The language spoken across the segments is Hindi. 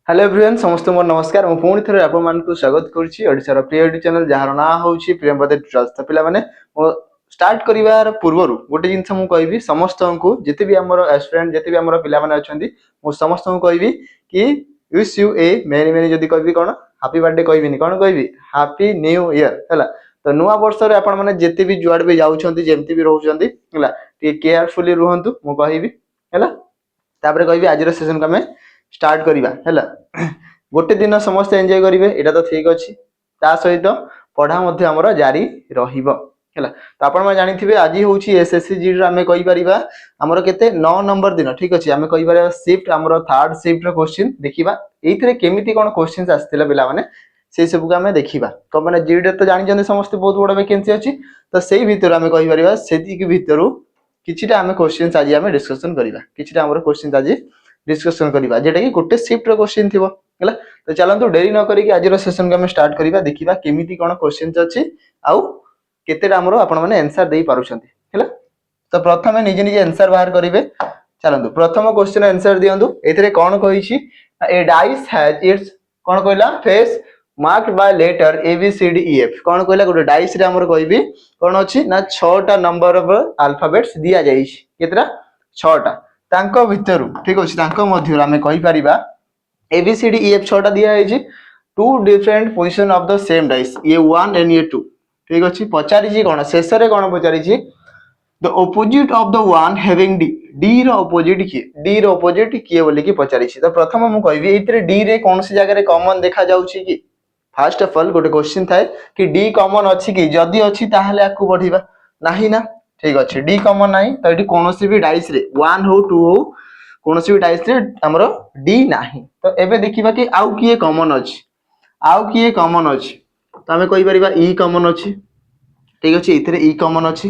हेलो एवरीवन समस्त मोर नमस्कार मु पुणी थे आपण स्वागत करुच्ची ओडिशार प्रिय यूट्यूब चैनल जार ना हूँ प्रियंवदे ट्यूटोरियल्स। तो पे मो स्टार्ट करार पूर्व गोटे जिनस मुझे कहबी समस्त को जिते भी आम एस्पिरेंट जिते भी आम पे अच्छा मुझे समस्त को कहबी कि wish U A many many जदि कहबी कौन हैप्पी बर्थडे कहबी कौन कहबी हैप्पी न्यू ईयर है। तो नुआ वर्ष में आपण मैंने जिते भी जुआड़ भी जाऊँगी जमती भी रोचे केयरफुली रुहतु मु कहबी है। कहबी आज सेशन को आम स्टार्ट करवा है। गोटे दिन समस्त एंजॉय करेंगे यहाँ तो ठीक अच्छे ता सहित पढ़ा आमर जारी रहा। तो आप जानी आज हूँ एसएससी जी आम कहीपर आमर के 9 नंबर दिन ठीक अच्छे आम कहीपर शिफ्ट आमर थर्ड शिफ्ट क्वेश्चन देखा ये केमी कौन क्वेश्चन आसाला पे से सब को आम देखा। तो मैंने जीडी तो जानते समस्त बहुत बड़ा वैकेंसी अच्छी तो से भर आम कहीपर से भर किछिटा आम क्वेश्चन आज आम डिस्कसन करवा किछिटा आमर क्वेश्चन आज डिस्कसन करवा जेटा कि गोटे शिफ्ट क्वेश्चन थी है। तो चलते डेरी न करी आज सेशन को आम स्टार्ट करवा देखा केमी कौन क्वेश्चन अच्छी आउ केतेटा आमर आपण मैंने आंसर दे पारुछंती है। तो प्रथम निजे निजे आंसर बाहर करेंगे। चलतु प्रथम क्वेश्चन आंसर दिंतु ए कौन कही ए डाइस हैज इट्स कौन कहला face marked by letter A B C D E F कौन कहला गोटे डाइस रे हमर कहबी कौन अछि ना 6टा नंबर ऑफ अल्फाबेट्स दिया जाई छि केतरा 6टा तांको भितरु ठीक अछि तांको मध्य आमे कहि परिबा A B C D E F 6टा दिया है two different position of the same dice ये 1 एंड ये 2 ठीक अछि पचारि छि कोन शेष रे कोन पचारि छि the opposite of the one having D D रो ऑपोजिट किए डी रो ऑपोजिट किए बोली कि पचारि छि। तो प्रथम मु कहबी एतरे डी रे कोन सी जगह रे कॉमन देखा जाउ छि कि फर्स्ट ऑफ ऑल गोटे क्वेश्चन थाए कि डी कॉमन अछि कि जदी अछि ताहले आकु बढ़िबा नाही ना ठीक अछि डी कॉमन नाही तो एटी कोनोसी भी डाइस रे 1 हो 2 हो कोनोसी भी डाइस रे हमरो डी नाही। तो एबे देखिबा कि आउ किए कॉमन अछि आउ किए कॉमन अछि तो हमें कहि परिबा ई कॉमन अछि ठीक अछि इथरे ई कॉमन अछि।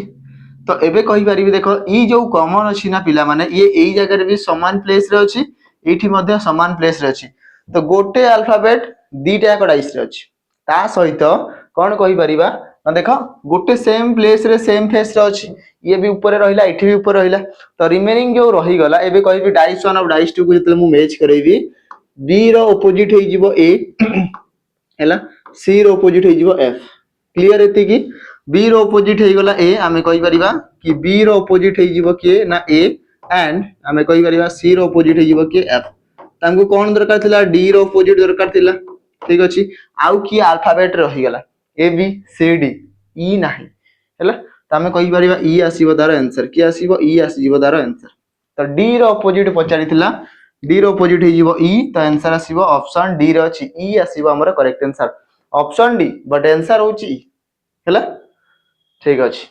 तो एबे कहि परिबी देखो ई जो कॉमन अछि ना पिला माने ये एई जगह रे भी समान प्लेस रे अछि एठी मध्ये समान प्लेस रे अछि तो गोटे अल्फाबेट दीटा को डाइस रे अछि ता सहित कोन कहि परिबा ना देखो गोटे सेम प्लेस रे सेम फेस रे अछि ये भी ऊपर रहिला एठी भी ऊपर रहिला तो रिमेनिंग जो रही गला एबे कहबी डाइस 1 और डाइस 2 को जतले मु मैच करैबी बी रो ऑपोजिट हे जिवो ए हैला सी रो ऑपोजिट हे जिवो एफ क्लियर एति की बी रो ऑपोजिट हे गला ए आमे कहि परिबा कि बी रो ऑपोजिट हे जिवो के ना ए एंड आमे कहि परिबा सी रो ऑपोजिट हे जिवो के एफ तांको कोन दरकार थिला डी रो ऑपोजिट दरकार थिला ठीक अछि आउ की अल्फाबेट रही गला ए बी सी डी ई नाही हैला त आमे कहि परिबा ई आसीबो दार आंसर की आसीबो ई आसीबो दार आंसर। तो डी रो ऑपोजिट पचारि थिला डी रो ऑपोजिट हे जिवो ई तो आंसर आसीबो ऑप्शन डी रे अछि ई आसीबो हमर correct answer option D but answer होची ई हैला ठीक अछि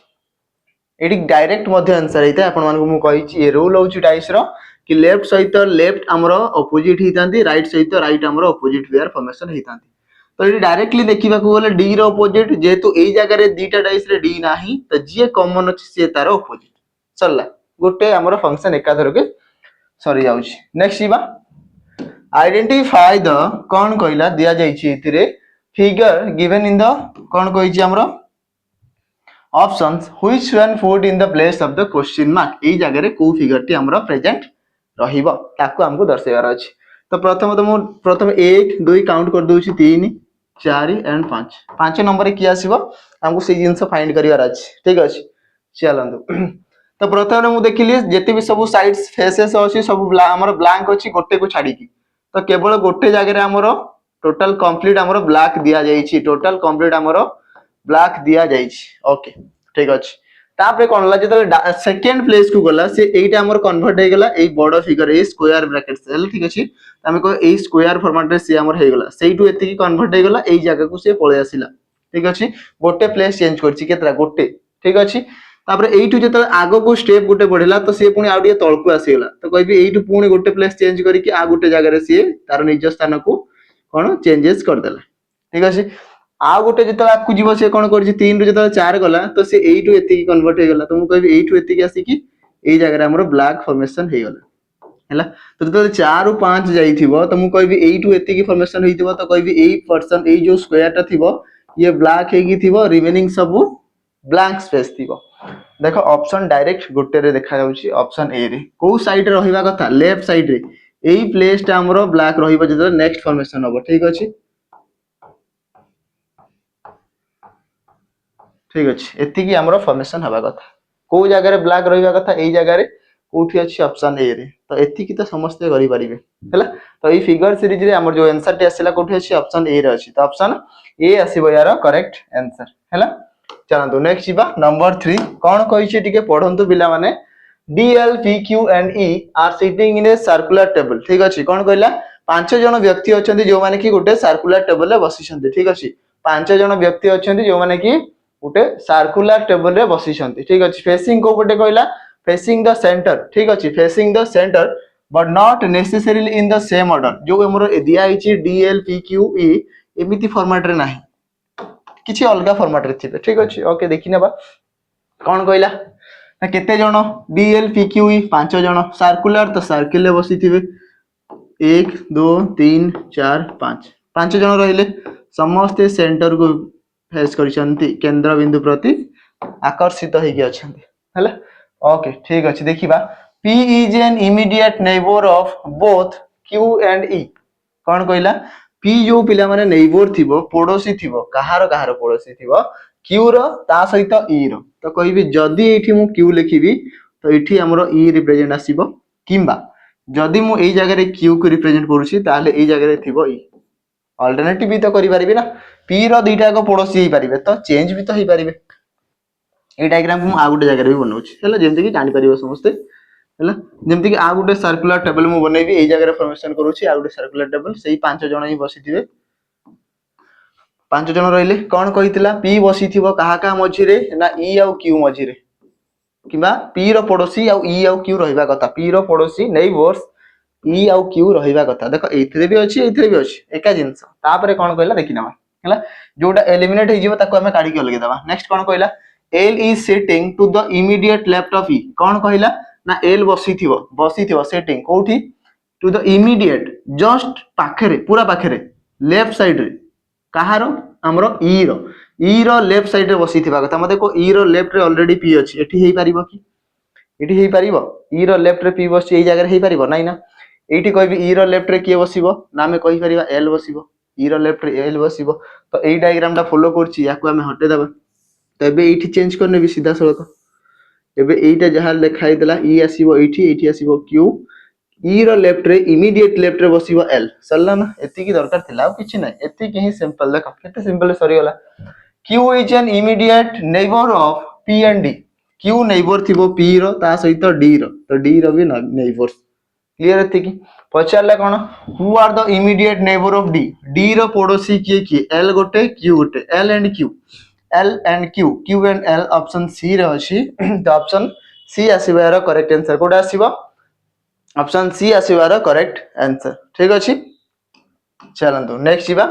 एडी डायरेक्ट मध्ये आंसर हेता आपण मानको मु कहि छि ए रूल होची डाइस रो कि लेफ्ट सहित लेफ्ट हमर ऑपोजिट हितांती राइट सहित राइट हमर ऑपोजिट पेयर फॉर्मेशन हितांती। तो ये डायरेक्टली देखा बोले डी रो ऑपोजिट जेहेतु एई जगह रे दीटा डाइस रे डी नाही तो जे कॉमन अछि से तार ऑपोजिट चलला गोटे हमर फंक्शन एकाधर के सरी जाउछि। नेक्स्ट इबा आइडेंटिफाई द कोन कहला दिया जाई छि इथिरे फिगर गिवन इन द कोन कहि छि हमर options which one put in the place of the question mark एई जगह रे को फिगर टी हमर प्रेजेंट रहिबो ताको हमको दर्शाइबार अछि। तो प्रथम प्रथम 1 2 काउंट कर दउछि 3 4 एंड 5 5 नंबर की आसीबो हमको से जिंस फाइंड करिवार अछि ठीक अछि चलंतु। तो प्रथम मु देखिली जेते भी सब साइड्स फेसेस अछि सब हमर ब्लैंक अछि गोटे को छाडी की तो केवल गोटे जगह रे हमर टोटल कंप्लीट हमर ब्लैक दिया जाई छी टोटल कंप्लीट हमर ब्लैक दिया जाई छी ओके ठीक अछि। तापरे कोन ला जेते सेकंड प्लेस को गला से एटा हमर कन्वर्ट हे गला ए बड़ फिगर ए स्क्वायर ब्रैकेट सेल ठीक अछि हमें को ए स्क्वायर फॉर्मेट रे से हमर हे गला सेइटु एति की कन्वर्ट हे गला ए जगह को से पळे आसिला ठीक अछि गोटे प्लेस चेंज करछि केतरा गोटे ठीक अछि। तापरे एइटु जेते आगो को स्टेप गोटे बढ़िला तो से पुनी आउडी तळकु आसी गला तो कहबी एइटु पुनी गोटे प्लेस चेंज करी कि आ गोटे जगह रे से तार निज स्थान को कोन चेंजेस कर देला ठीक अछि। आ गोटे जेते आकु जीवो से कोन करछि 3 रु जेते 4 गला तो से एइटु एति की कन्वर्ट हे गला तो मु कहबी एइटु एति की आसी कि एई जगह रे हमर ब्लैक फॉर्मेशन हे गला हैला। तो जेते 4 रु 5 जाईथिबो तो मु कहबी एइटु एति की फॉर्मेशन हेइथिबो तो कहबी एई पर्सन एई जो स्क्वायर टा थिबो ये ब्लैक हेगी थिबो रिमेनिंग सब ब्लैंक स्पेस थिबो देखो ऑप्शन डायरेक्ट गोटे रे देखा जाउची ऑप्शन ए रे को साइड रे रहिबा कथा लेफ्ट साइड रे एई प्लेस टा हमरो ब्लैक रहिबो जदो नेक्स्ट फॉर्मेशन हो ठीक अछि ठीक अछि एति की हमरो फॉर्मेशन हवा कथा को जगह रे ब्लैक रहिबा कथा एई जगह रे कोठी अछि ऑप्शन ए रे तो एति की तो समस्त करि परिबे हैला तो एई फिगर सीरीज रे हमर जो आंसर टे आसीला कोठी अछि ऑप्शन ए रे अछि तो ऑप्शन ए आसीबो यार करेक्ट आंसर हैला चलंतु नेक्स्ट जीवा नंबर 3 कोन कहि छि टिके पढंतु पिला माने DL PQ and E are sitting in a circular table ठीक अछि कोन कहला पांच जन व्यक्ति अछंती जो माने की गोटे सर्कुलर टेबल रे बसिछंती ठीक अछि पांच जन व्यक्ति अछंती जो माने की गोटे सर्कुलर टेबल रे बसिछंती ठीक अछि फेसिंग को गोटे कहला फेसिंग द सेंटर ठीक अछि facing the centre but not necessarily in the same order जो हमरो दिया आइछि DL PQ E एमिति फॉर्मेट रे नाही किछि अलगा फॉर्मेट रे थिबे ठीक अछि ओके देखिनेबा कोन कहला ना केते जण DL PQ E पांच जण सर्कुलर तो सर्किल रे बसिथिबे 1 2 3 4 5 पांच जण रहिले समस्त सेंटर को फेस करिसंती केंद्र बिंदु प्रति आकर्षित होई अछंती हैला ओके ठीक अछि देखिबा P is an immediate neighbor of both Q and E कोन कहला P जो पिला माने नेबोर थिबो पड़ोसी थिबो कहार पड़ोसी थिबो Q रो ता सहित E रो तो कहबी जदी एठी मु Q लिखिबी तो एठी हमरो E रिप्रेजेंट आसीबो किंबा जदी मु एई जगह रे Q को रिप्रेजेंट करूची ताले एई जगह रे थिबो E अल्टरनेटिव भी तो करि परिबे ना P रो दुईटा को पड़ोसी ही परिबे तो चेंज भी तो ही परिबे ए डायग्राम को आ गुटे जगह रे भी बनौची हैला जेमति कि जानि परिबो समस्ते हैला जेमति कि आ गुटे सर्कुलर टेबल मु बनेबी एई जगह रे फॉर्मेशन करूची आ गुटे सर्कुलर टेबल सेही पांच जण ही बसिथिबे पांच जण रहिले कोन कहितला P बसिथिबो काहा का मझी रे ना E आ Q मझी रे किबा P रो पड़ोसी आ E आ Q रहिबा कथा P रो पड़ोसी नेबर्स E आ Q रहिबा कथा देखो एथिरे भी अछि एका जिंस तापरे कोन कहला देखिनामा हैला जोटा एलिमिनेट हे जिवो ताको हमें काढी के लगे दबा नेक्स्ट कोन कहला L is sitting to the immediate left of E कोन कहला ना L बसिथिबो सेटिंग कोठी टू द इमीडिएट जस्ट पाखरे पूरा पाखरे लेफ्ट साइड रे कहारो हमरो E रो लेफ्ट साइड रे बसिथिबा कथा मते को E रो लेफ्ट रे ऑलरेडी P अछि एठी हेई परिबो कि एठी हेई परिबो E रो लेफ्ट रे P बसि एई जगह रे हेई परिबो नै ना एठी कहबी E रो लेफ्ट रे के बसिबो ना हमें कहि परिबा L बसिबो E रो लेफ्ट रे L बसिबो तो एई डायग्राम टा फॉलो करछि याकू हमें हटे दबा तो एबे एठी चेंज करने भी सीधा सळक एबे एईटा जहा लिखाई देला E आसीबो एठी आसीबो Q E रो लेफ्ट रे इमीडिएट लेफ्ट रे बसिबो L सरला ना एति की दरकार थिला किछि नै एति की ही सिंपल देखा केते सिंपल सरी गला Q is an immediate neighbor of P and D Q नेबोर थिबो P रो ता सहित D रो तो D रो भी नेबर्स क्लियर एति की पचारला कोन who are the immediate neighbour of D रो पड़ोसी किए L गोटे Q गोटे L and Q and L option C रे अछि तो ऑप्शन C आसीबार करेक्ट आंसर कोडा आसीबो ऑप्शन C आसीबार करेक्ट आंसर ठीक अछि चलंतु नेक्स्ट जीवा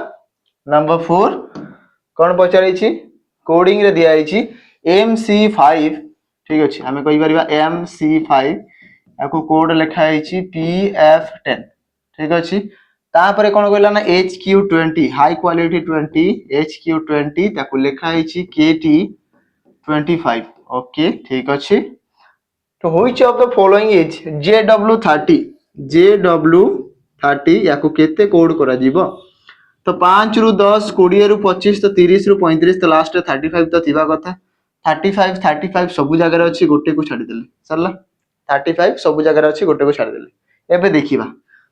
नंबर 4 कोन पचारै छी कोडिंग रे दिया आइछि MC5 ठीक अछि हमें कहि परिबा MC5 याको कोड लिखा आइछि PF10 ठीक अछि तापरे कोन कहला ना HQ20 हाई क्वालिटी 20 HQ20 ताको लिखा आइछि KT25 ओके ठीक अछि तो which of the following is JW30 याको केते कोड करा जीवो तो 5 रु 10 20 रु 25 तो 30 रु 35 तो लास्ट 35 तो थिबा कथा 35 सब जगह रे अछि गोटे को छाडी देले सरला 35 सब जगह रे अछि गोटे को छाडी देले एबे देखिबा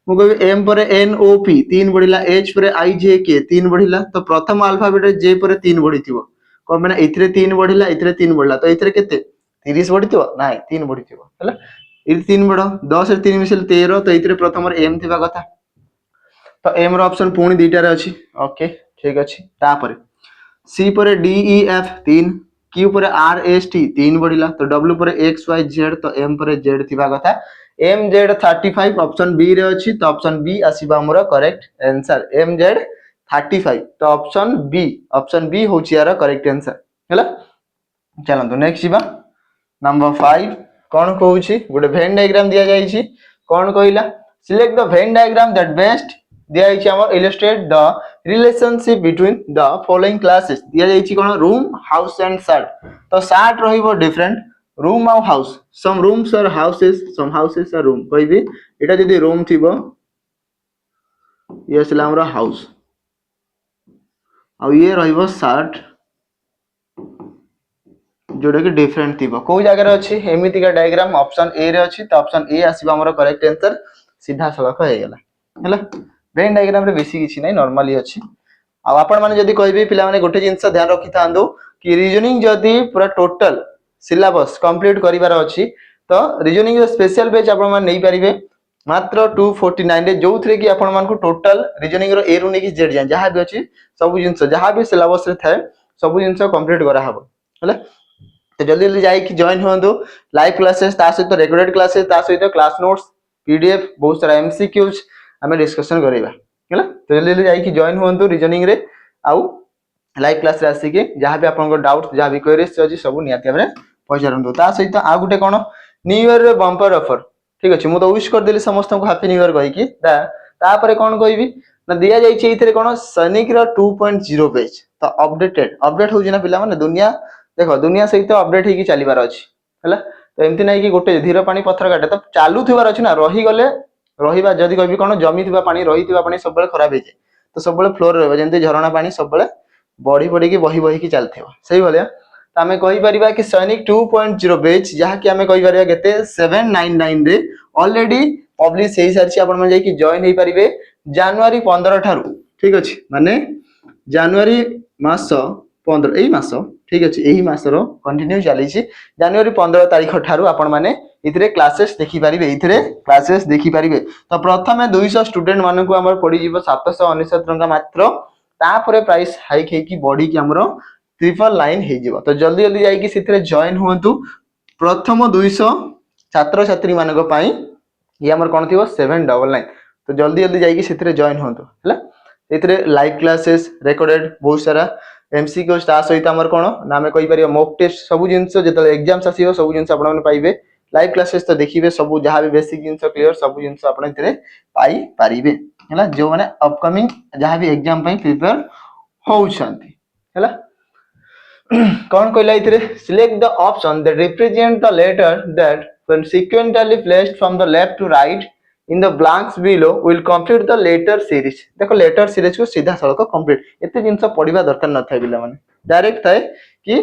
मु कहबी M पर NOP 3 बढ़िला H पर IJK 3 बढ़िला तो प्रथम अल्फाबेट J पर 3 बढ़िथिबो को माने इथरे 3 बढ़िला इथरे 3 बढ़िला तो इथरे केते 30 बढ़िथिबो नाइ 3 बढ़िथिबो हैला इ 3 बड़ 10 रे 3 मिसल 13 तो इथरे प्रथम M थिबा कथा तो M रो ऑप्शन पुणी दीटा रे अछि ओके ठीक अछि तापरे C पर DEF 3 Q पर RST 3 बढ़िला तो W पर XYZ तो M पर Z थिबा कथा MZ35 ऑप्शन B रे अछि तो ऑप्शन B आसीबा हमरो करेक्ट आंसर MZ35 तो ऑप्शन B होछि यार करेक्ट आंसर हैला चलंतु नेक्स्ट जीवा नंबर 5 कोन कहूछि गुटे वेन डायग्राम दिया जाई छी कोन कहिला select the Venn diagram that best दिया जाई छी हमर illustrate the relationship between the following classes दिया जाई छी कोन रूम हाउस एंड शार्ट तो शार्ट रहिबो डिफरेंट रूम आउ house some rooms are houses some houses are room कहबी एटा जदी रूम थिबो ये आसला हमरा हाउस आ ये रहइबो शार्ट जोड़ा कि डिफरेंट थी कौ जगह अच्छी एमती का डायग्राम ऑप्शन ए रे अच्छी तो ऑप्शन ए आसीबा हमर करेक्ट आंसर सीधा सड़क हैगला वेन डायग्राम रे बेसी किछि नै नॉर्मली अच्छी आ आपण माने जदी कहबे पिला माने गोटे जिंस ध्यान रखि थांदो कि रीजनिंग जदी पूरा टोटल सिलेबस कंप्लीट करिवार अच्छी तो रीजनिंग रो स्पेशल बैच आपण माने नै परिबे मात्र 249 रे जो थरे कि आपण मान को टोटल रीजनिंग रो ए रु नै कि जेड जाय जहां भी अच्छी सब जिंस जहां भी सिलेबस रे थाए सब जिंस कंप्लीट करा हबो हैला तो जल्दी जल्दी जाइए जॉइन हुआ लाइव क्लासेस सहित रेकर्डेड क्लासेस सहित क्लास नोट्स पीडीएफ बहुत सारा एमसीक्यूज आम डिस्कशन करवा है तो जल्दी जल्दी जाइए जॉइन हुआ रीजनिंग रे आउ लाइव क्लास रे आसिके जहाँ भी आपको डाउट जहाँ भी क्वेरीज अच्छी सब निहाती भाव पचारतु सहित आउ गोटे कौन न्यू इयर बंपर ऑफर ठीक अच्छे मुझे विश करदेली समस्त को हैप्पी न्यू इयर कहीकि तापर कौन कहि ना दि जाइए कौन सैनिक 2.0 पेज तो अपडेट होना पिला माने दुनिया देख दुनिया सहित अपडेट होगी चलबार अच्छी है तो एमती ना कि गोटे धीर पानी पत्थर काटे तो चालू थी अच्छी ना रहीगले रहा जदि कह कौन जमी पानी रही पानी सब खराब हो जाए तो सब फ्लोर रही झरणा पानी सब बढ़ी बढ़ी बही बही चलती से भाया तो आम कहीपर कि सैनिक 2.0 बेच जहाँकि आम कहीपर के 799 रे ऑलरेडी पब्लिश हो सारी आपन जॉइन हो पारे जनवरी 15 ठारू ठीक अच्छे माने जनवरी मास 15 यही मास ठीक अच्छे यही मासर कंटिन्यू चली जनवरी 15 तारीख ठारू आपण माने इथरे क्लासेस देखि पारिबे क्लासेस देखि पारिबे तो प्रथमे 200 स्टूडेंट मानन को हमर पड़ी जीवो 799 टंका मात्र तापरे प्राइस हाइक हेकी बॉडी की हमरो 999 हे जीवो तो जल्दी जल्दी जाई कि सिथरे जॉइन हुंतु प्रथम 200 छात्र छात्री मानक पई ये हमर कोन थिवो 799 तो जल्दी जल्दी जाई कि सिथरे जॉइन हुंतु हला इथरे लाइव क्लासेस रेकॉर्डेड बहुत सारा एमसीक्यू सहित आमर कौन ना आम कहीपर मॉक टेस्ट सब जिनस जो एग्जाम्स आसो सब जिन पाइबे लाइव क्लासेस तो देखिए सब जहाँ भी बेसिक जिन क्लियर सब जिन पाइपर है जो मैंने अपकमिंग जहाँ भी एग्जाम प्रिपेयर होउछंती है कौन कहला इथरे select the option that represent the letter that when sequentially placed from the left to right in the blanks below will complete the letter series देखो लेटर सीरीज को सीधा सड़क कंप्लीट एते जिंस पढ़िबा दरकार न थाए पिला माने डायरेक्ट थाए कि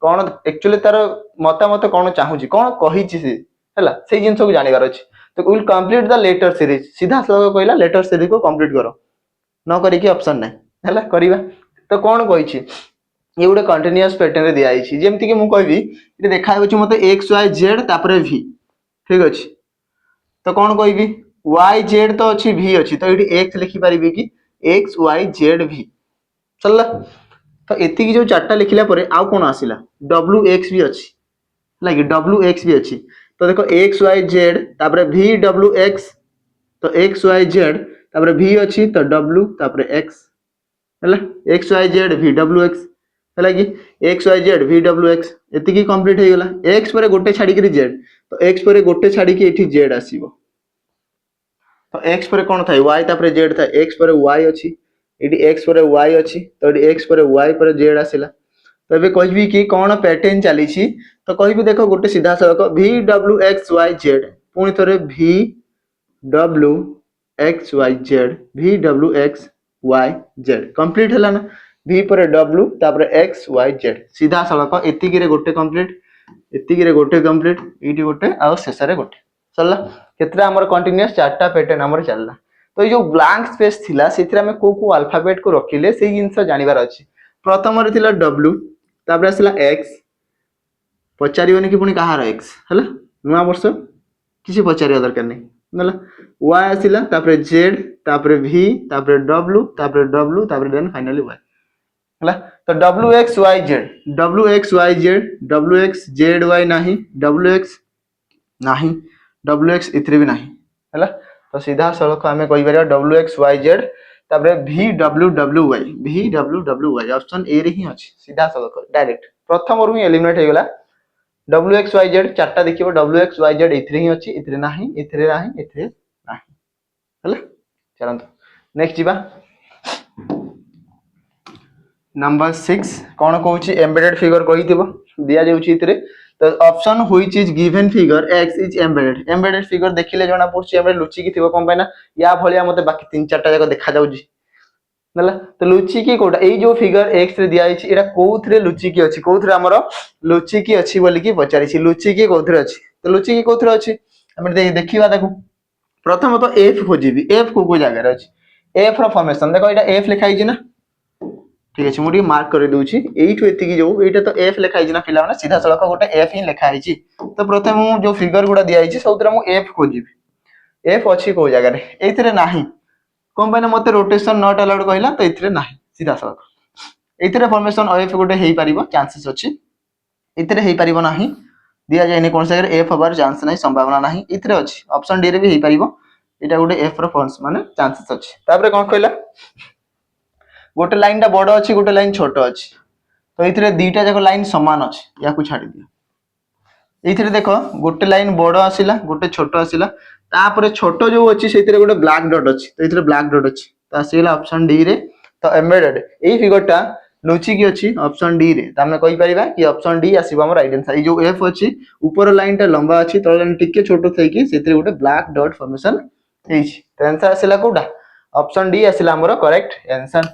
कौन एक्चुअली तार मतामत कौन चाहूची कौन कहिची से हैला से जिंस को जानिबार अछि तो will complete the letter series सीधा सड़क कहला लेटर सीरीज को कंप्लीट करो न करी कि ऑप्शन नै हैला करिबा तो कौन कहिची ये गोटे कंटीन्यूअस पैटर्न रे दिया आइछि जेमति कि मु कहबी ये देखा होछि मते एक्स वाई जेड तापरे वी ठीक अछि तो कौन कहबी वाई जेड तो अच्छी भी अच्छी तो ये एक्स लिखि पारिबे कि एक्स वाई जेड भी चलला तो एति जो चारटा लिखिला परे आउ कोन आसिला डब्ल्यू एक्स भी अच्छी लाइक डब्ल्यू एक्स भी अच्छी तो देखो एक्स वाई जेड तापरे भी डब्ल्यू एक्स तो एक्स वाई जेड तापरे भी अच्छी तो डब्ल्यू तापरे एक्स हैला एक्स वाई जेड भी डब्ल्यू एक्स हैला कि एक्स वाई जेड भी डब्ल्यू एक्स एति की कंप्लीट हे गेला एक्स परे गोटे छाडी के जेड तो एक्स परे गोटे छाडी के एठी जेड आसीबो तो एक्स पर कौन था y तापर जेड था एक्स पर y अच्छी ये एक्स पर y अच्छी तो ये एक्स पर y पर जेड आसला तो ये कहबी कि कौन पैटर्न चली तो कहबी देखो गोटे सीधा सड़क v w x y z पुणी थरे v w x y z v w x y z complete हैला ना v पर w तापर x y z सीधा सड़क एतिकी रे गोटे कंप्लीट एतिकी रे गोटे कंप्लीट एटी गोटे आ शेष रे गोटे चलला केतरा हमर कंटीन्यूअस चारटा पैटर्न हमर चलला तो ये जो ब्लैंक स्पेस थिला सेथिरा में को अल्फाबेट को रखिले से जिंस जानिबार अछि प्रथम रे थिला w तापर आसला x पचारिबनी कि पुनी कहार x हला नुवा वर्ष किसी पचारिया दरकार नै नला y आसिला तापर z तापर v तापर w तापर w तापर देन फाइनली y हला तो wx y z नाही wx नाही wx इथरे भी नाही हैला तो सीधा सड़क आमे कहि परिया wx yz तापर vwwy ऑप्शन ए रे ही अछि सीधा सड़क डायरेक्ट प्रथम रु एलिमिनेट हे गेला wx yz चारटा देखिबो wx yz इथरे ही अछि इथरे नाही इथरे नाही इथरे नाही हैला चलंतो नेक्स्ट जीवा नंबर 6 कोन कहूची एम्बेडेड फिगर कहिथिबो दिया जाउची इथरे तो option which is given figure x is embedded embedded figure देखिले जणा पड़छि एम्बेडेड लुचि की थिबो कोन ना या भलिया मते बाकी तीन चारटा जगह देखा जाउछि नला तो लुचि की कोटा ए जो फिगर x रे दिया आइछि एटा कोउथरे लुचि की अछि कोउथरे हमरो लुचि की अछि बोली की पचारि छि लुचि की कोउथरे अछि तो लुचि की कोउथरे अछि हम देखिबा देखु प्रथम तो f खोजिबी f को जगह रे अछि f रो फॉर्मेशन देखो एटा f लिखा आइछि ना ठीक अछि मुडी मार्क कर दउछि एइठो एति की जो एटा तो f लिखा आइछि ना पिला माने सीधा सड़क गोटे f ही लिखा आइछि तो प्रथम मु जो फिगर गुडा दिया आइछि सबतरे मु f खोजिबी f अछि को जगह रे एइथरे नाही कोन पाने मते रोटेशन नॉट अलाउड कहला तो एइथरे नाही सीधा सड़क एइथरे फॉर्मेशन f गोटे हेई परिबो चांसेस अछि एइथरे हेई परिबो नाही दिया जाय नै कोन जगह रे f हबार चांस नाही संभावना नाही एइथरे अछि ऑप्शन डी रे भी हेई परिबो एटा गोटे f रो फॉर्म्स माने चांसेस अछि तापरे कोन कहला गोटे लाइन टा बड़ अछि गोटे लाइन छोट अछि तो एइथरे दीटा जाको लाइन समान अछि या को छाडी दियो एइथरे देखो गोटे लाइन बड़ आसिला गोटे छोट आसिला तापरे छोट जो अछि सेइथरे गोटे ब्लैक डॉट अछि तो एइथरे ब्लैक डॉट अछि तो आसिला ऑप्शन डी रे तो एम्बेडेड एई फिगर टा लुचि की अछि ऑप्शन डी रे त हमने कहि परिबा कि ऑप्शन डी आसीबो हमर राइट आंसर ए जो एफ अछि ऊपर लाइन टा लंबा अछि तळ लाइन टिके छोटो थई कि सेइथरे गोटे ब्लैक डॉट फॉर्मेशन हेछि तो आंसर आसिला कोडा ऑप्शन डी आसिला हमर करेक्ट आंसर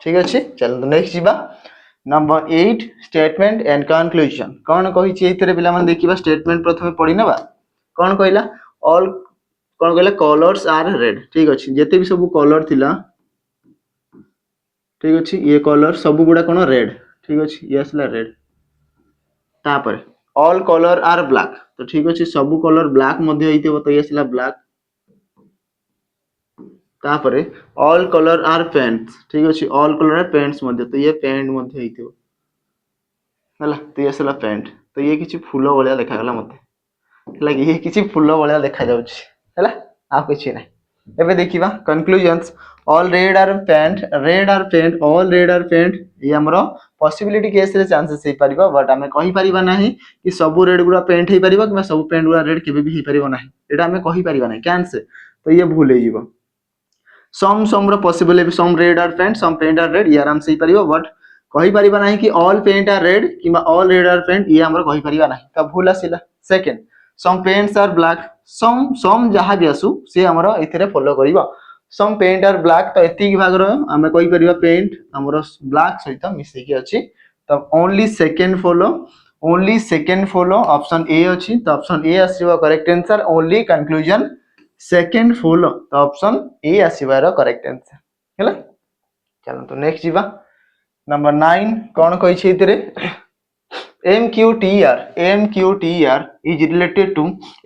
ठीक अछि चलो नेक्स्ट जीवा नंबर 8 स्टेटमेंट एंड कंक्लूजन कोन कहि छि एतरे पिला मन देखिबा स्टेटमेंट प्रथमे पढि नबा कोन कहला ऑल कोन कहला कलर्स आर रेड ठीक अछि जेते भी सब कलर थिला ठीक अछि ये कलर सब गुडा कोन रेड ठीक अछि ये असला रेड तापर ऑल कलर आर ब्लैक तो ठीक अछि सब कलर ब्लैक मध्ये होइते तो ये असला ब्लैक तापर ऑल कलर आर पेंट्स ठीक अछि ऑल कलर आर पेंट्स मध्ये तो ये पेंट मध्ये होइते हला तो ये असला पेंट तो ये किछि फूल बळिया देखा गला मते हला ये किछि फूल बळिया देखा जाउछि हला आ किछि नै एबे देखिबा conclusions all red are paint all red are paint ये हमरो पॉसिबिलिटी केस रे चांसेस हे परिबा बट हमें कहि परिबा नाही कि सब रेड गुडा पेंट हे परिबा कि सब पेंट गुडा रेड केबे भी हे परिबा नाही एटा हमें कहि परिबा नाही कैंस तो ये भूल हे जीवो सम रो पॉसिबल है some red are paint some paint are red ये आराम से ही परिबो बट कहि परिबा नाही कि ऑल पेंट आर रेड किबा ऑल रेड आर पेंट ये हमरो कहि परिबा नाही त भूल आसिला second some paints are black some जहां भी आसु से हमरो एथिरे फॉलो करिवो सम पेंट आर ब्लैक तो एति की भाग रो हमें कहि परिबा पेंट हमरो ब्लैक सहित मिसे की अछि त only second follow option A अछि तो ऑप्शन ए आसीबा correct answer only conclusion second follow तो ऑप्शन ए आसीबार करेक्ट आंसर हैला चलो तो नेक्स्ट जीवा नंबर 9 कोन कहि छै इतरे MQTR is related to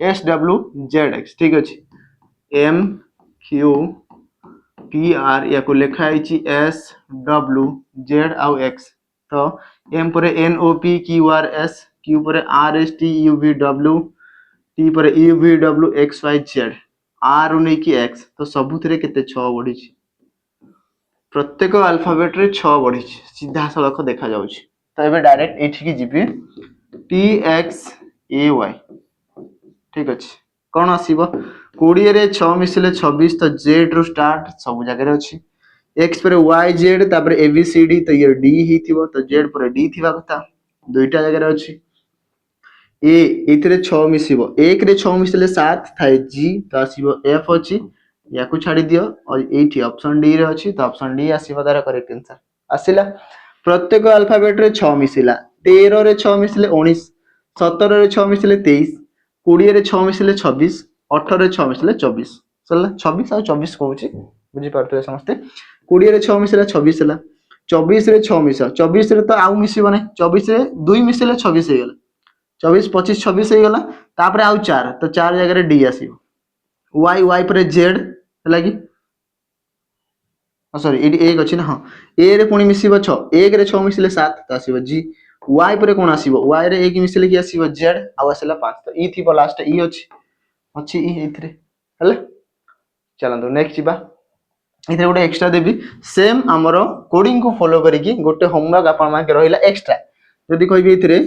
SWZX ठीक अछि MQTR या को लिखा है SWZ आउ X तो M पर NOPQRS Q पर RSTUVW T पर UVWXYZ R नै कि X तो सबुतरे केते 6 बढी छी प्रत्येक अल्फाबेट रे 6 बढी छी सीधा सड़क देखा जाउ छी तो एबे डायरेक्ट एठी की जीबी TXAY ठीक अछि कोन आसीबो 20 रे 6 मिसले 26 तो Z रो स्टार्ट सब जगह रे अछि X पर YZ तापर ABCD तो ये D ही थिबो तो Z पर D थिबा कथा दुईटा जगह रे अछि ए इतरे 6 मिसिबो 1 रे 6 मिसले 7 थाए G तो आसीबो F अछि या को छाडी दियो और एठी ऑप्शन डी रे अछि तो ऑप्शन डी आसीबो तार करेक्ट आंसर आसिला प्रत्येक अल्फाबेट रे 6 मिसिला 13 रे 6 मिसले 19 17 रे 6 मिसले 23 20 रे 6 मिसले 26 18 रे 6 मिसले 24 चला 26 और 24 कहूची बुझी पारते समस्ते 20 रे 6 मिसले 26 हला 24 रे 6 मिसा 24 रे तो आउ मिसिबो नै 24 रे 2 मिसले 26 हे गेला 24 25 26 हे गेला तापर आउ 4 तो 4 जगह रे डी आसीबो y पर z हला कि सॉरी एडी 1 अछि ना हां a रे पुनी मिसिबो 6 1 रे 6 मिसले 7 तो आसीबो g y पर कोन आसीबो y रे 1 मिसले कि आसीबो z आ आसीला 5 तो ई थिबो लास्ट ई अछि ई इथरे हला चलंदो नेक्स्ट जीबा इथरे गोटे एक्स्ट्रा देबी सेम हमरो कोडिंग को फॉलो करी कि गोटे होमवर्क आपन मा के रहिला एक्स्ट्रा जदी कहबी इथरे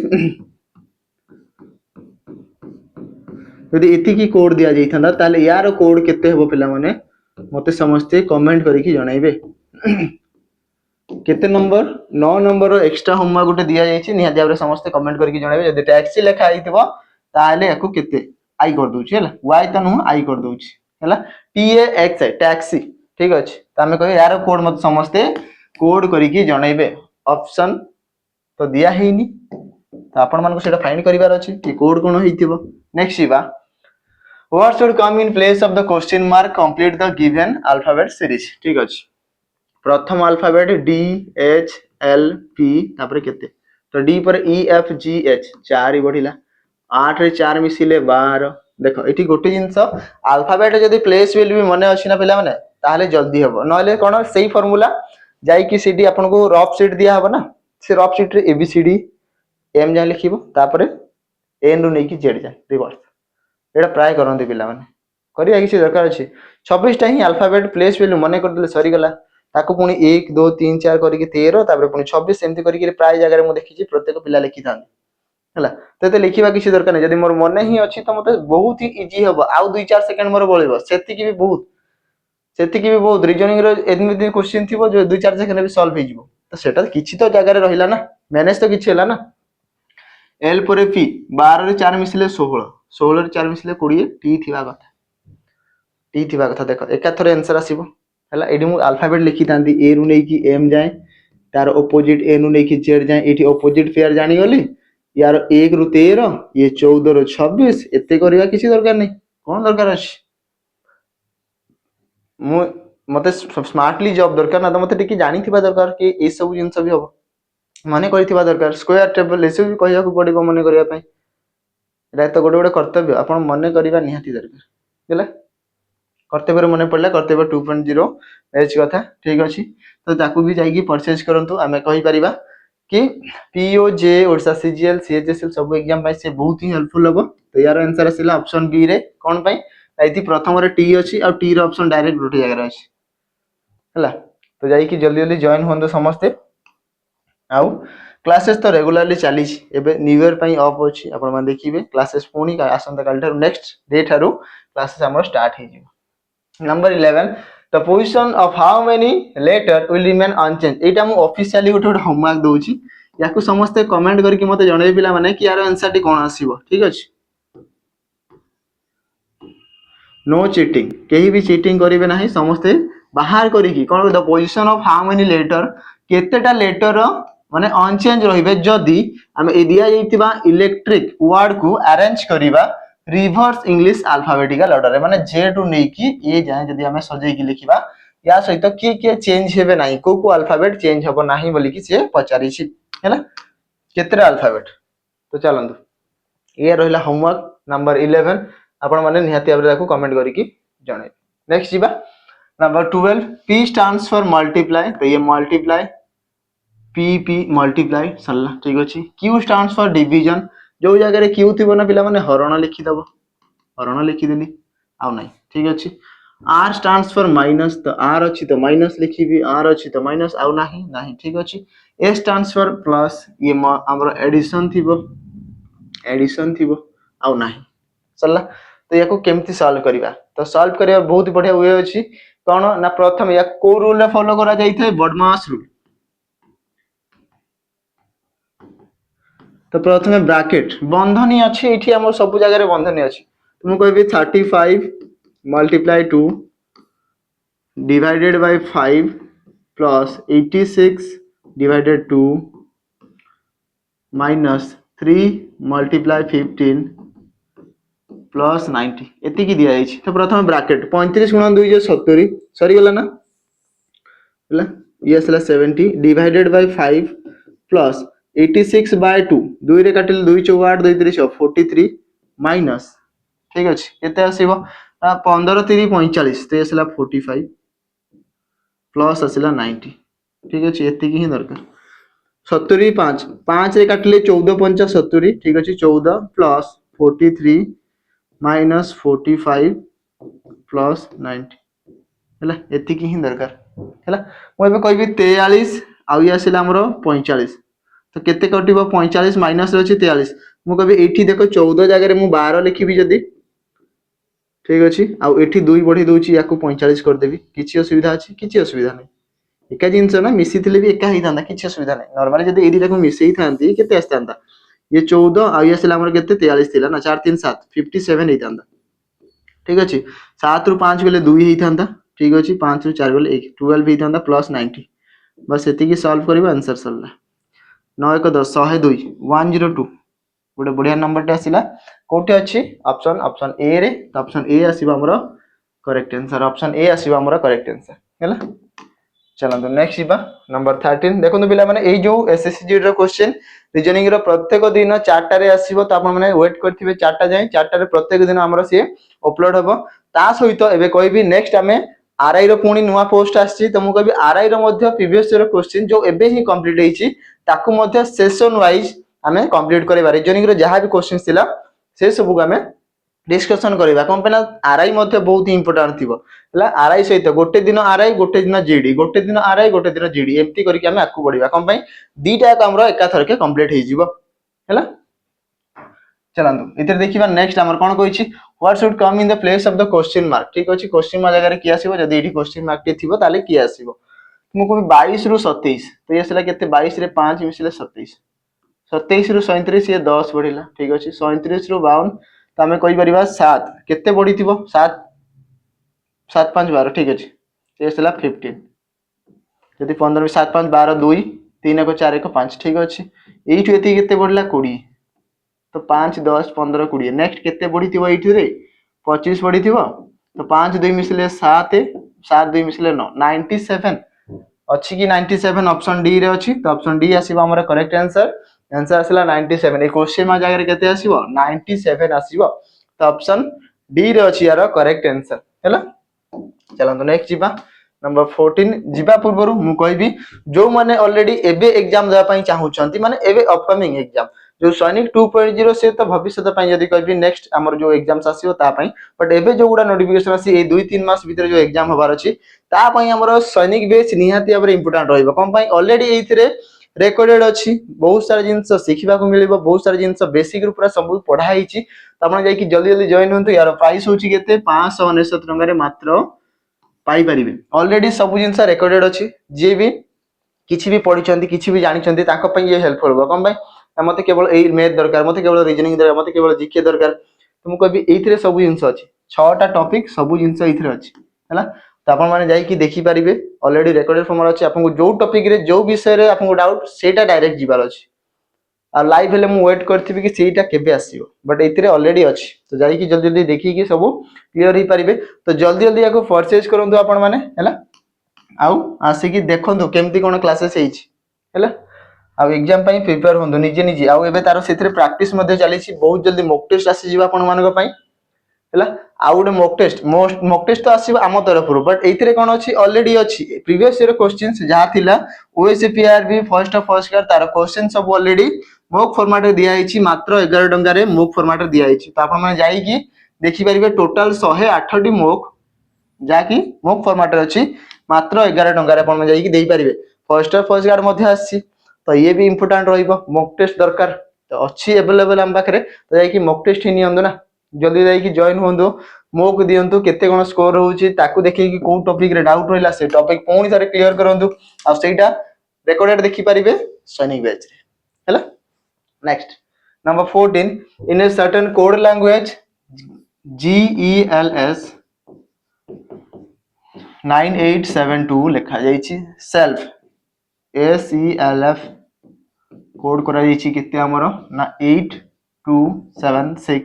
यदि इति की कोड दिया जाई थांदा ताले यार कोड केते हेबो पिला माने मते समझते कमेंट करी कि जणाइबे केते नंबर 9 नंबर एक्स्ट्रा होमवर्क गोटे दिया जायछि निहाती भाबरे समस्त कमेंट करके जणाबे जदि टैक्सी लेखा आइथिबो ताले याकू केते आई कर दोछि हैला y त नु आई कर दोछि हैला t a x i taxi ठीक अछि त हमें कहि यार कोड मत समस्त कोड करिकि जणाइबे ऑप्शन तो दिया हेनी तो आपण मानको सेटा फाइंड करिवार अछि कि कोड कोन हेतिबो नेक्स्ट इबा what should come in place of the question mark complete the given alphabet series ठीक अछि प्रथम alphabet D H L P तापर केते तो डी पर ई एफ जी एच 4 बढ़िला 8 रे 4 मिसिले 12 देखो एठी गोटे जिंस अल्फाबेट जदी प्लेस वैल्यू भी मने अछि ना पिला माने ताले जल्दी हबो नले कोन सेही फार्मूला जाई कि सीडी आपन को रफ शीट दिया हबो ना से रफ शीट रे एबीसीडी एम जा लिखिबो तापर एन रु नै कि जेड जा रिवर्स एटा ट्राई करंती पिला माने करिया किसी दरकार अछि 26 टा ही अल्फाबेट प्लेस वैल्यू मने कर देले सरी गला ताको पुणी 1 2 3 4 करके 13 तापर पुणी 26 एमती करके प्राय जगह रे मु देखि प्रत्येक पिला लिखि थान हला तते लिखिबा किसी दरकार नै जदी मोर मने ही अछि त मते बहुत ही इजी हबो आउ 2 4 सेकंड मोर बळिबो सेति की भी बहुत रीजनिंग रो एदमिति क्वेश्चन थिबो जो 2 4 सेकंड भी सॉल्व हे जिवो तो सेटा किछि तो जगह रे रहिला ना मैनेज तो किछि हला ना एल परे पी 12 रे 4 मिसले 16 16 रे 4 मिसले 20 टी थिबा कथा देखो एका थरे आंसर आसीबो हला एडी मु अल्फाबेट लिखि तांती ए रु नै कि एम जाय तार ऑपोजिट ए नु नै कि जेड जाय एठी ऑपोजिट पेयर जानि गली यार 1 रु 13 ये 14 रु 26 एते करिया किछि दरकार नै कोन दरकार अछि मु मते स्मार्टली जॉब दरकार ना तो मते टिकी जानि थिबा दरकार कि ए सब जिंस भी हो माने करिथिबा दरकार स्क्वायर टेबल एसे भी कहिया को पड़िबो माने करिया पई एटा तो गोटे गोटे कर्तव्य आपण माने करिबा निहाती दरकार गेला कर्तव्य मन पड़ला कर्तव्य 2.0 एच कथा ठीक अछि तो ताकू भी जाई परचेज करंतु आमे कहि परिबा कि पीओ जे ओडसा सीजीएल सीएचएसएल सब एग्जाम पाई से बहुत ही हेल्पफुल हबो तो यार आंसर आसिला ऑप्शन बी रे कोन पाई आइति प्रथम रे टी अछि और टी रो ऑप्शन डायरेक्ट गोटे जगह अछि हला तो जाई कि जल्दी जल्दी जॉइन होंदो समस्ते आउ क्लासेस तो रेगुलरली चली एबे न्यू ईयर पाई ऑफ अछि आपण मान देखिबे क्लासेस पुनी आसंता काल Tharu next day Tharu classes हमर स्टार्ट हे जिवो Number 11 the position of how many letter will remain unchanged एटा मु ऑफिशियली गोटे गोटे होमवर्क दोउची याकू समस्त कमेंट करके मते जणाई पिला माने कि यार आंसर टी कोन आसीबो ठीक अछि नो चीटिंग केही भी चीटिंग करिवे नाही समस्त बाहर करिकी कोन the position of how many letter केतेटा लेटर माने अनचेंज रहिबे जदी हम ए दिया जैतिबा इलेक्ट्रिक वर्ड को अरेंज करिबा रिवर्स इंग्लिश अल्फाबेटिकल ऑर्डर माने जे टू नै कि ए जाय जदी हमें सजै कि लिखिबा या सहित के चेंज हेबे नाही को अल्फाबेट चेंज हबो नाही बोली कि से पचारि छि हैला केतरा अल्फाबेट तो चलंदु ये रहिला होमवर्क नंबर 11 आपण माने निहाती आबरे ताको कमेंट करी कि जणे नेक्स्ट जीबा number 12 p stands for multiply तो ये मल्टीप्लाई p मल्टीप्लाई सल्ला ठीक अछि q स्टैंड्स फॉर डिवीजन जो जगह रे q थिबो ना पिला माने हरण लिखि दबो हरण लिखि देली आउ नाही ठीक अछि r स्टैंड्स फॉर माइनस तो r अछि तो माइनस लिखिबी r अछि तो माइनस आउ नाही नाही ठीक अछि s स्टैंड्स फॉर प्लस ये हमर एडिशन थिबो आउ नाही सल्ला तो याको केमती सॉल्व करिवा तो सॉल्व करिया बहुत बढ़िया वे अछि कोन ना प्रथम या को रूल रे फॉलो करा जाई थे बडमास रूल तो प्रथमे ब्रैकेट बंधनी अछि एठी हमर सब जगह रे बंधनी अछि तुम कहबी 35 multiply 2 divided by 5 plus 86 divided 2 minus 3 multiply 15 plus 90 एति की दिया जाई तो प्रथम ब्रैकेट 35 गुणन 2 जो 70 सरी गेला ना हला ये असला 70 डिवाइडेड बाय 5 प्लस 86 बाय 2 2 रे काटिल 2 4 8 2 3 43 माइनस ठीक अछि केते आसीबो 15 3 45 तो असला 45 प्लस असला 90 ठीक अछि एति की ही दरकार 70 5 5 रे काटले 14 5 70 ठीक अछि 14 प्लस 43 माइनस 45 प्लस 90 हला एति की ही दरकार हला मु एबे कहबी 43 आउ या आसीला हमरो 45 तो केते कटिबो 45 माइनस रे अछि 43 मु कहबी एठी देखो 14 जगह रे मु 12 लिखिबी जदी ठीक अछि आउ एठी 2 बढ़ी दोछि याकू 45 कर देबी किछि असुविधा अछि किछि असुविधा नै एका जिनस ना मिसी भी एका होता किसी असुविधा नहीं नॉर्मली जब ये को मिसई था केते आसता ये 14 आउ आसला आमर केते 43 थिला ना 4 3 7 57 होता ठीक अच्छे 7 रु 5 गले 2 होता ठीक अच्छे 5 रु 4 गले 1 12 होता प्लस 90 बस ये सल्व कर आंसर सरला 9 1 10 102 102 गोटे बढ़िया नंबर टे आसला कौटे अच्छी ऑप्शन ऑप्शन ए रे तो ऑप्शन ए आसीबा हमरो करेक्ट आंसर ऑप्शन ए आसीबा हमरो करेक्ट आंसर हैला चलंतु नेक्स्ट जीवा नंबर 13 देखो पिला माने ए जो एसएससी रो क्वेश्चन रीजनिंग रो प्रत्येक दिन 4टा रे आसीबो तो आपण माने वेट करथिबे 4टा जाय 4टा रे प्रत्येक दिन हमरो से अपलोड हबो ता सहित एबे कहबी नेक्स्ट हमें आरआई रो पुणी नुवा पोस्ट आछि तो मु कहबी आरआई रो मध्ये प्रीवियस रो क्वेश्चन जो एबे ही कंप्लीट हेछि ताकू मध्ये सेशन वाइज हमें कंप्लीट करबा रीजनिंग रो जहां भी क्वेश्चन थिला से सब को हमें डिस्कशन करबा कोन पेना आरआई मध्ये बहुत ही इंपोर्टेंट थिबो हला आरआई सहित गोटे दिन आरआई गोटे दिन जीडी गोटे दिन आरआई गोटे दिन जीडी एमती करके हमें आकु बढ़िबा कोन पई दीटा का हमरो एका थरके कंप्लीट हे जिवो हला चलंतु इधर देखिबा नेक्स्ट हमर कोन कहिछि what should come in the place of the question mark ठीक अछि क्वेश्चन मार्क जगह रे की आसीबो जदी एठी क्वेश्चन मार्क टे थिबो ताले की आसीबो मु को 22 रु 27 तो ये सला केते 22 रे 5 मिसले 27 27 रु 37 ये 10 बढ़िला ठीक अछि 37 रु 52 तो हमें कहि परिबा 7 केते बढ़ी थिबो 7 7 5 12 ठीक अछि ये सला 15 जदी 15 7 5 12 2 3 1 4 1 5 ठीक अछि एइठु एति केते बढ़ला 20 तो 5 10 15 20 नेक्स्ट केते बढ़ी थिबो एइठु रे 25 बढ़ी थिबो तो 5 2 मिसले 7 7 2 मिसले 9 97 अच्छी कि 97 ऑप्शन डी रे अच्छी तो ऑप्शन डी आसीबा हमर करेक्ट आंसर आंसर आसला 97 ए क्वेश्चन मा जगह रे केते आसीबो 97 आसीबो तो ऑप्शन डी रे अच्छी यार करेक्ट आंसर हैला चलंतु नेक्स्ट जीवा नंबर 14 जीवा पूर्वरु मु कहबी जो माने ऑलरेडी एबे एग्जाम देबा पई चाहउछंती माने एबे अपकमिंग एग्जाम जो सैनिक 2.0 से तो भविष्य पई यदि कहबी नेक्स्ट हमर जो एग्जाम्स आसीबो ता पई बट एबे जो गुडा नोटिफिकेशन आसी ए 2-3 मास भीतर जो एग्जाम होबार अछि ता पई हमर सैनिक बेच निहाती अबर इंपोर्टेंट रहइबो कम पई ऑलरेडी एथिरे रेकॉर्डेड अछि बहुत सारा जिंस सिखिबा को मिलिबो बहुत सारा जिंस बेसिक रु पूरा सब पढा हिची त आपण जाई कि जल्दी जल्दी जॉइन होंतु यार प्राइस होची केते 599 टका रे मात्र पाई परिबे ऑलरेडी सब जिंस रेकॉर्डेड अछि जे भी किछि भी पढिचंती किछि भी जानिचंती ताको पई ये हेल्पफुल हो कम भाई मते केवल ए मैथ दरकार मते केवल रीजनिंग दरकार मते केवल जीके दरकार तो मु कहबी एथिरे सब जिंस अछि 6टा टॉपिक सब जिंस एथिरे अछि हला तो आपण माने जाई कि देखि परिबे ऑलरेडी रेकॉर्डेड फॉर्म अछि आपन को जो टॉपिक रे जो विषय रे आपन को डाउट सेटा डायरेक्ट जिबार अछि आ लाइव हेले मु वेट करथिबी कि सेटा केबे आसीबो बट एथिरे ऑलरेडी अछि तो जाई कि जल्दी जल्दी देखि कि सब क्लियर ही परिबे तो जल्दी जल्दी याको परचेज करंतु आपण माने हला आउ आसी कि देखंतु केमती कोन क्लासेस हेछि हला आ एग्जाम पई प्रिपेयर होंदु निजे निजे आ एबे तारो सेथिरे प्रैक्टिस मध्ये चली छि बहुत जल्दी मॉक टेस्ट आसी जिबा आपण मानको पई हला आ गुडे मॉक टेस्ट तो आसीबा आम तरफ रु बट एथिरे कोन अछि ऑलरेडी अछि प्रीवियस ईयर क्वेश्चंस जहा थिला ओएसपीआरबी फर्स्ट कर तार क्वेश्चन सब ऑलरेडी मॉक फॉर्मेट रे दिया हिची मात्र 11 टंका रे मॉक फॉर्मेट रे दिया हिची तो आपण माने जाई कि देखि परिबे टोटल 108 टी मॉक जाकी मॉक फॉर्मेट रे अछि मात्र 11 टंका रे आपण माने जाई कि देई परिबे फर्स्ट कार मध्ये आसी तो ये भी इंपोर्टेंट रहिबो मॉक टेस्ट दरकार तो अच्छी अवेलेबल हम पाखरे तो जाई कि मॉक टेस्ट ही नियंदो ना जल्दी जाई कि जॉइन होंदो मॉक दियंतु केते कोन स्कोर होउची ताकू देखि कि को टॉपिक रे डाउट रहिला से टॉपिक पूर्ण सारे क्लियर करंतु आ सेटा रेकॉर्डेड देखि परिबे सैनिक बैच रे हैला next number 14 in a certain code language GELS 9872 लिखा जाईची सेल्फ SELF कोड करा जाईची केते हमरो ना 8276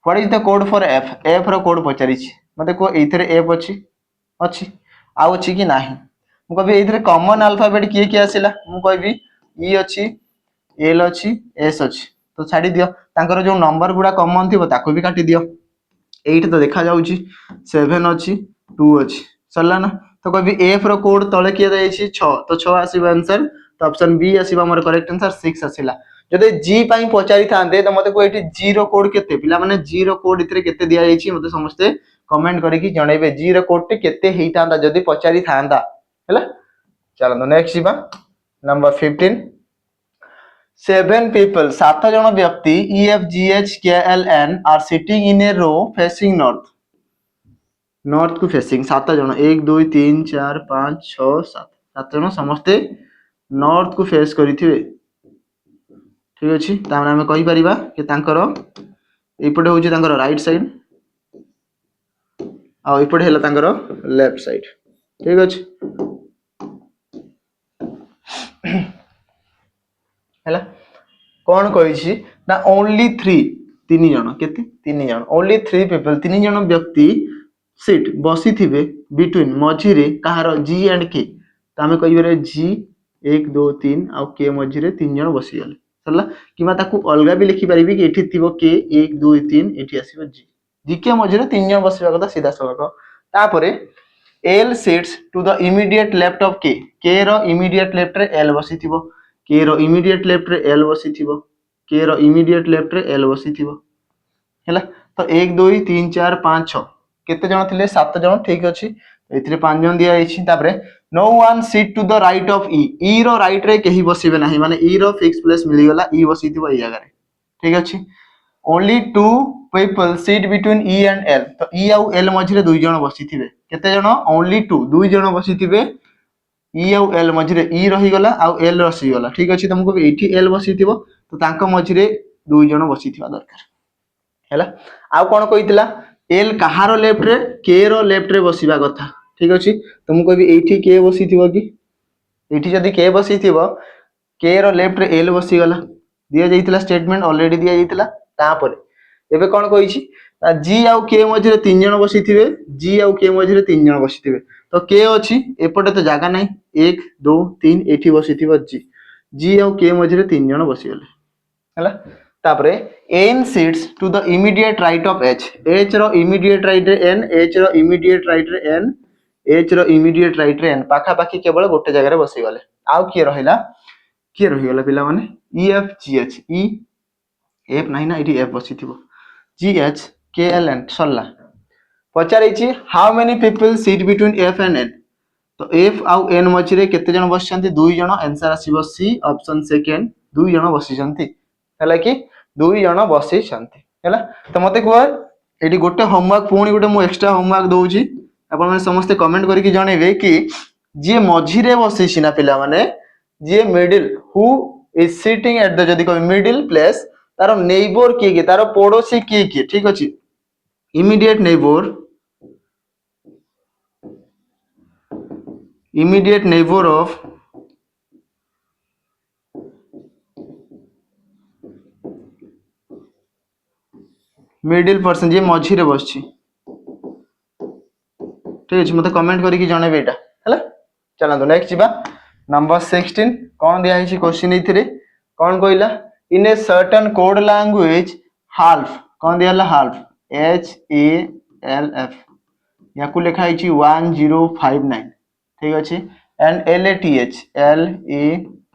what is the code for F रो कोड पचारी छी मते को एथरे एफ अछि आ अछि कि नाही मु कहबी एथरे कॉमन अल्फाबेट किए कि आसिला मु कहबी ई अछि एल अछि एस अछि तो छाडी दियो तांकर जो नंबर गुडा कॉमन थिबो ताको भी काटी दियो 8 तो देखा जाउची 7 अछि 2 अछि सरला ना तो कहबी एफ रो कोड तळे किए जाईची 6 तो 6 आसीबा आंसर तो ऑप्शन बी आसीबा हमर करेक्ट आंसर 6 आसीला जदे जी पई पचारी थांदे तो मते को एठी जी रो कोड केते पिला माने जी रो कोड इतरे केते दिया जाईची मते समस्ते कमेंट करी कि जणैबे जी रो कोड टे केते हेई थांदा जदी पचारी थांदा हैला चलो नेक्स्ट जीवा नंबर 15 7 people 7 जण व्यक्ति EFGHKLN are sitting in a row facing north को फेसिंग 7 जण 1 2 3 4 5 6 7 सात जन समस्ते नॉर्थ को फेस करिथिबे ठीक अछि तामे हम कहि परिबा कि तांकर एपटे होची तांकर राइट साइड आ एपटे हैला तांकर लेफ्ट साइड ठीक अछि हैला कोन कहिछि ना ओनली 3 तीन जन केते तीन जन ओनली 3 पीपल तीन जन व्यक्ति सीट बसी थिबे बिटवीन मझिरे कहार जी एंड के तामे कहिबरे जी 1 2 3 आ के मझिरे तीन जन बसी गले सरला किमा ताकू अलगा भी लिखि परिबी कि एठी थिबो के 1 2 3 एठी आसीबो जी जी के मझिरे तीन जन बसिबा कथा सीधा सलक तापरे L sits to the immediate left of K row immediate left रे L बसी थिबो K रो immediate left रे L बसी थिबो K रो immediate left रे L बसी थिबो हैला तो 1 2 3 4 5 6 केते जण थिले 7 जण ठीक अछि एथिरे 5 जण दिया आइछि तापरे no one seat to the right of E रो राइट रे केही बसिबे नाही माने E रो फिक्स प्लेस मिली गला E बसी थिबो ए जगह रे ठीक अछि only 2 people seat between E and L तो E आउ L मझिरे दुई जण बसी थिबे केते जण ओनली 2 दुई जण बसी थिबे E आउ L मझिरे E रही गला आउ L रसी गला ठीक अछि तुमको एठी L बसी थिबो तो तांको मझिरे दुई जण बसी थिबा दरकार हैला आउ कोन कहितला L कहारो लेफ्ट रे K रो लेफ्ट रे बसिबा कथा ठीक अछि तुमको कहबी एठी K बसी थिबो कि एठी जदी K बसी थिबो K रो लेफ्ट रे L बसी गला दिया जाइतला स्टेटमेंट ऑलरेडी दिया जाइतला तापरे एबे कोन कहिछि G आउ K मझिरे तीन जण बसी थिबे G आउ K मझिरे तीन जण बसी थिबे तो K अछि एपटे तो जागा नाही 1 2 3 एठी बसी थिबो G आउ K मझिरे तीन जण बसी गले हैला तापरे N sits to the immediate right of H H row immediate right रे N H रो immediate right रे N H रो immediate right रे N पाखा पाखी केवल गोटे जगह रे बसी गले आउ के रहिला के रहि गला पिला माने E F G H E F नाही ना इठी F बसी थिबो G H K L N सरला पचारैछि how many people seat between F and N तो F आउ N मझिरे केते जण बसिसंती दुई जण आंसर आसीबो C ऑप्शन सेकंड दुई जण बसिसंती हैला कि दुई जण बसिसंती हैला तो मते को एडी गोटे होमवर्क पुणी गोटे मु एक्स्ट्रा होमवर्क दोउची आपण माने समस्त कमेंट करिकि जणेबे कि जे मझिरे बसिछि ना पिला माने जे middle who is sitting at the जदी को मिडिल प्लेस तारो नेबोर के तारो पड़ोसी के ठीक अछि immediate neighbour of middle person जे मझिरे बसछि ठीक अछि मते कमेंट करिकि जणेबे एटा हैला चलंदो नेक्स्ट जिबा नंबर 16 कोन दिया हिची क्वेश्चन इथिरे कोन कहला in a certain code language half कोन दियाला half H A L F याकू लिखा हिची 1059 ठीक अछि and L A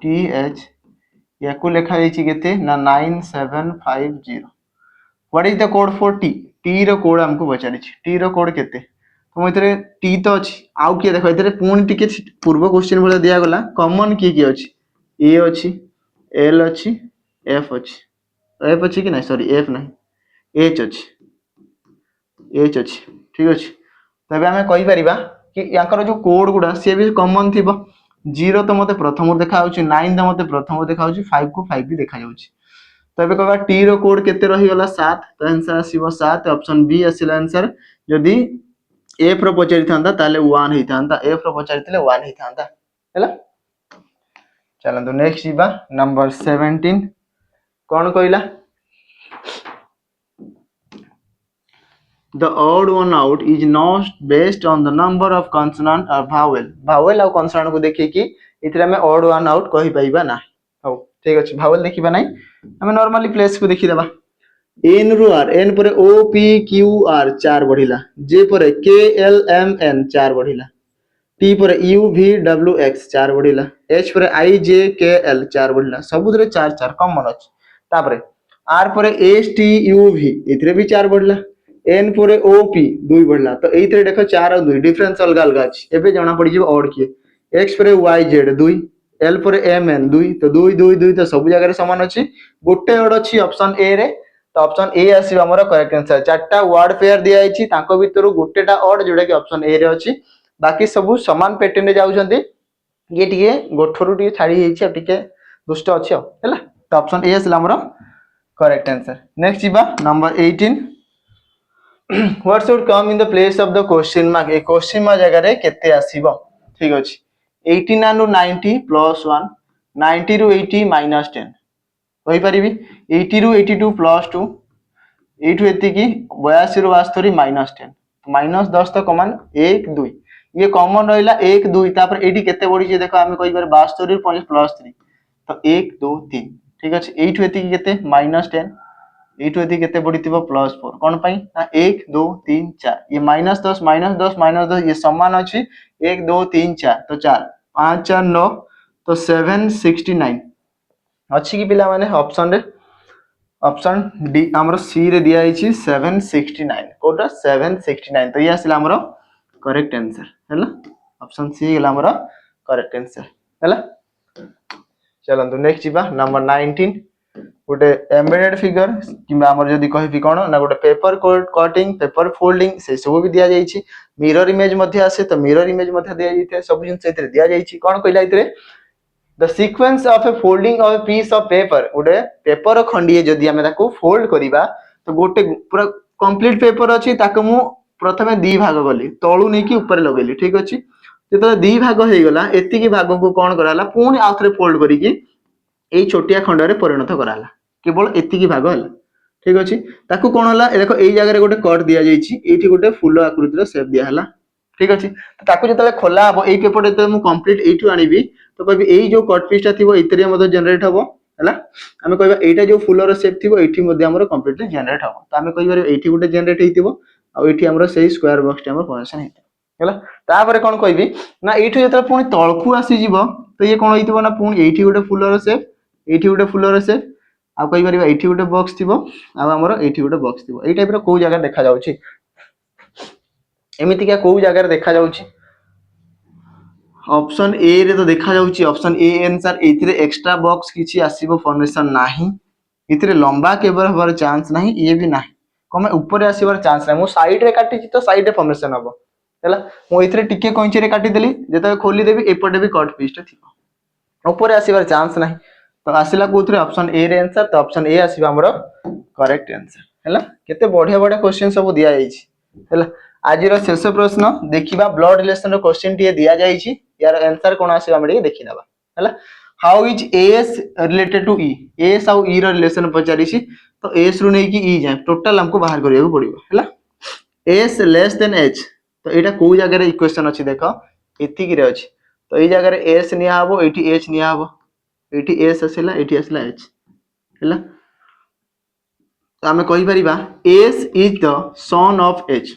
T H याकू लिखा हिची केते ना 9750 what is the code for T T रो कोड हमको बचारी छी T रो कोड केते तो इतरे T तो अछि आउ के देखो इतरे पूर्ण टिके पूर्व क्वेश्चन बोला दिया गला कॉमन की अछि A अछि L अछि F अछि F अछि कि नहीं सॉरी F नहीं H अछि H अछि ठीक अछि तबे हमें कहि परिबा कि याकर जो कोड गुडा से भी कॉमन थिबो 0 तो मते प्रथम देखा होछि 9 तो मते प्रथम देखा होछि 5 को 5 भी देखा जाउछि तबे कहबा T रो कोड केते रहि गला 7 तो आंसर आसीबो 7 ऑप्शन बी आसीला आंसर जदी F रो पचारि थांदा ताले 1 हेइ थांदा F रो पचारितले 1 हेइ थांदा हैला चलंदो नेक्स्ट जीबा नंबर 17 कोन कहला the odd one out is not based on the number of consonant or vowel और consonant को देखि कि इतरे हमें odd one out कहि पाइबा ना हो ठीक अछि vowel देखिबा नै हमें नॉर्मली प्लेस को देखि देबा N रु R N परे O P Q R 4 बढ़िला J परे K L M N 4 बढ़िला T परे U V W X 4 बढ़िला H परे I J K L 4 बढ़िला सबुदरे 4 4 common अछि तापरे R परे S T U V इतरे भी 4 बढ़िला N परे O P 2 बढ़ला तो एइतरे देखो 4 और 2 डिफरेंस अलग अलग अछि एबे जाना पड़ी जे ऑड किए X परे Y Z 2 L परे M N 2 तो 2 2 2 तो सब जगह रे समान अछि गोटे ऑड अछि ऑप्शन ए रे तो ऑप्शन ए आसी हमर करेक्ट आंसर चारटा वर्ड पेयर दिया आइछि तांको भितरु गोटेटा ऑड जोडा कि ऑप्शन ए रे अछि बाकी सब समान पैटर्न रे जाउछंती ये टिके गोठरू टिके छाड़ी जाइछि आ टिके दुष्ट अछि हैला तो ऑप्शन ए आसला हमर करेक्ट आंसर नेक्स्ट जीवा number 18 what should come in the place of the question mark A question mark जगह रे केते आसीबो ठीक अछि 89 ରୁ 90 प्लस 1 90 ରୁ 80 माइनस 10 कहि परिबी 80 ରୁ 82 प्लस 2 एठु एति की 82 ରୁ 72 माइनस 10 माइनस 10 तो कॉमन 1 2 ये कॉमन रहिला 1 2 तापर एठी केते बढी जे देखो आमे कहि पर 72 ରୁ प्लस 3 तो 1 2 3 ठीक अछि एठु एति की केते माइनस 10 एठु एति केते बढितिबो प्लस 4 कोन पई ना 1 2 3 4 ये माइनस 10 ये समान अछि 1 2 3 4 तो 4 5 4 9 तो 769 अछि की पिला माने ऑप्शन रे ऑप्शन डी हमरो सी रे दिया आइछि 769 कोटा 769 तो ये आसिला हमरो करेक्ट आंसर हैला ऑप्शन सी गेला हमरो करेक्ट आंसर हैला चलंतु नेक्स्ट जीवा नंबर 19 गोटे एम्बेडेड फिगर किबा हमर जदी कहिबी कोन ना गोटे पेपर कटिंग पेपर फोल्डिंग से सब भी दिया जाइछि मिरर इमेज मध्ये आसे तो मिरर इमेज मध्ये दिया जाइथे सब जिन सेते दिया जाइछि कोन कहिला इतरे the sequence of a folding of a piece of paper गोटे पेपर खंडिए जदी हमें ताको फोल्ड करिबा तो गोटे पूरा कंप्लीट पेपर अछि ताको मु प्रथमे दी भाग गली तळु नै कि ऊपर लगेली ठीक अछि जेतो दी भाग हे गला एति की भाग को कोन कराला पुनी आउथरे फोल्ड करी कि एई छोटिया खंड रे परिणत कराला केवल एति की भाग हला ठीक अछि ताको कोन हला ए देखो एई जगह रे गोटे कट दिया जाइछि एठी गोटे फूल आकृति रो शेप दिया हला ठीक अछि तो ताको जतले खोला हबो एई पेपर जतले मु कंप्लीट एठु आनिबी तो कहबी एई जो कट पीस ता थिबो इतरे मते जनरेट हबो हला हमें कहबा एटा जो फूलर शेप थिबो एठी मध्ये हमर कंप्लीटली जनरेट हबो तो हमें कहबा एठी गोटे जनरेट हेतिबो आ एठी हमर सेही स्क्वायर बॉक्स टे हमर पोजीशन हेतिबो हला तापर कोन कहबी ना एठु जतले पुनी तळकु आसी जिवो तो ये कोन हेतिबो ना पुनी एठी गोटे फूलर शेप एठी गोटे फूलर शेप आ कहि परिबा एठी गोटे बॉक्स थिबो आ हमर एठी गोटे बॉक्स थिबो एई टाइप रो को जगह देखा जाउची एमिति क्या को जगह रे देखा जाउची ऑप्शन ए रे तो देखा जाउची ऑप्शन ए आंसर एथिरे एक्स्ट्रा बॉक्स किछि आसीबो फॉर्मेशन नाही इतरे लंबा केबर हबार चांस नाही ये भी नाही कमे ऊपर आसीबार चांस नाही मो साइड रे काटी छि तो साइड रे फॉर्मेशन हबो हैला मो इतरे टिके कोंची रे काटी देली जेते खोली देबी एपटे भी कट पीस थिबो ऊपर आसीबार चांस नाही तो आसिला कोथरे ऑप्शन ए रे आंसर तो ऑप्शन ए आसीबा हमरो करेक्ट आंसर हैला केते बढ़िया बढ़िया क्वेश्चन सब दिया जाइछि हैला आज रो शेष प्रश्न देखिबा ब्लड रिलेशन रो क्वेश्चन टिए दिया जाइछि यार आंसर कोन आसीबा हम देखि नबा हैला how is S related to E S और ई रो रिलेशन पचारिछि तो एस रु नै कि ई जाय टोटल हमको बाहर करिया पड़िबो हैला एस लेस देन एच तो एटा को जगह रे इक्वेशन अछि देखो एति कि रे अछि तो ए जगह रे एस निया हबो एठी एच निया हबो एठी एस आसिला एठी आसिला एच हैला तो हमें कहि परिबा S is the son of H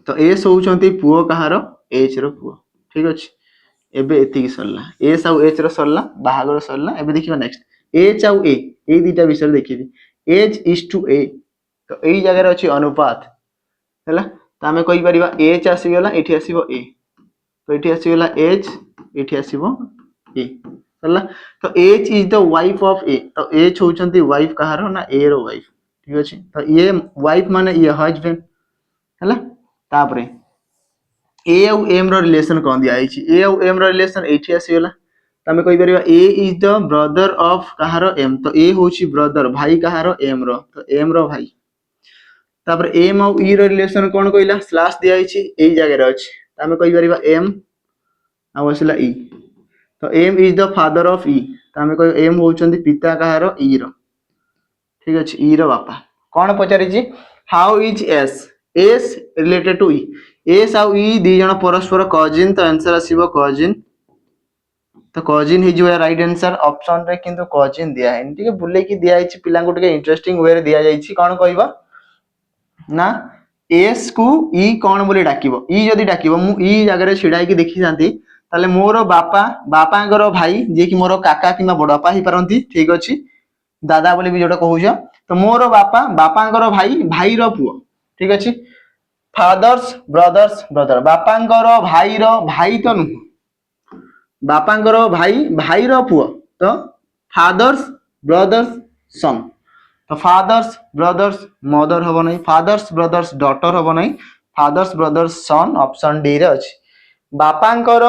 तो एस होउचंती पुओ कहारो एच रो पुओ ठीक अछि एबे एति कि सरला एस और एच रो सरला बाहागर सरला एबे देखिबा नेक्स्ट एच और ए दुटा विषय देखिबी एच इज टू ए तो एई जगह रे अछि अनुपात हैला तो हमें कहि परिबा एच आसी गेला एठी आसीबो ए तो एठी आसी गेला एच एठी आसीबो ए सरला तो H is the wife of A तो एच होउचंती वाइफ कहारो ना ए रो वाइफ ठीक अछि तो ये वाइफ माने ये हस्बैंड हैला तापरे ए और एम रो रिलेशन कोन दिया आइछि ए और एम रो रिलेशन एठी आसी गेला त हमें कहि परिबा ए इज द ब्रदर ऑफ कहारो एम तो ए होछि ब्रदर भाई कहारो एम रो तो एम रो भाई तापर एम और ई रो रिलेशन कोन कहिला स्लैश दिया आइछि एई जगह रे अछि त हमें कहि परिबा एम आ वसिला ई तो M is the father of E त हमें कहि एम होउचंती पिता कहारो ई रो ठीक अछि ई रो बापा कोन पचारि छि how is S S related to E S और ई दी जण परस्पर कजिन तो आंसर आसीबो कजिन तो कजिन हि जो राइट आंसर ऑप्शन रे किंतु कजिन दिया है ठीक है बुले की दिया है पिला को ठीक इंटरेस्टिंग वे रे दिया जाई कोन कहबा ना एस को ई कोन बोले डाकिबो ई जदी डाकिबो मु ई जगह रे छिडाई की देखि जानती ताले मोर बापा बापांगर भाई जे कि मोर काका किमा बड़ बापा ही परंती ठीक अछि दादा बोले भी जोटा कहूछ तो मोर बापा बापांगर भाई भाई रो पुओ ठीक अछि फादर्स ब्रदर बापांगर भाई रो भाई तो नु बापांगर भाई भाई रो पुओ तो फादर्स ब्रदर्स सन तो फादर्स ब्रदर्स मदर हबो नै फादर्स ब्रदर्स डॉटर हबो नै फादर्स ब्रदर्स सन ऑप्शन डी रे अछि बापांकर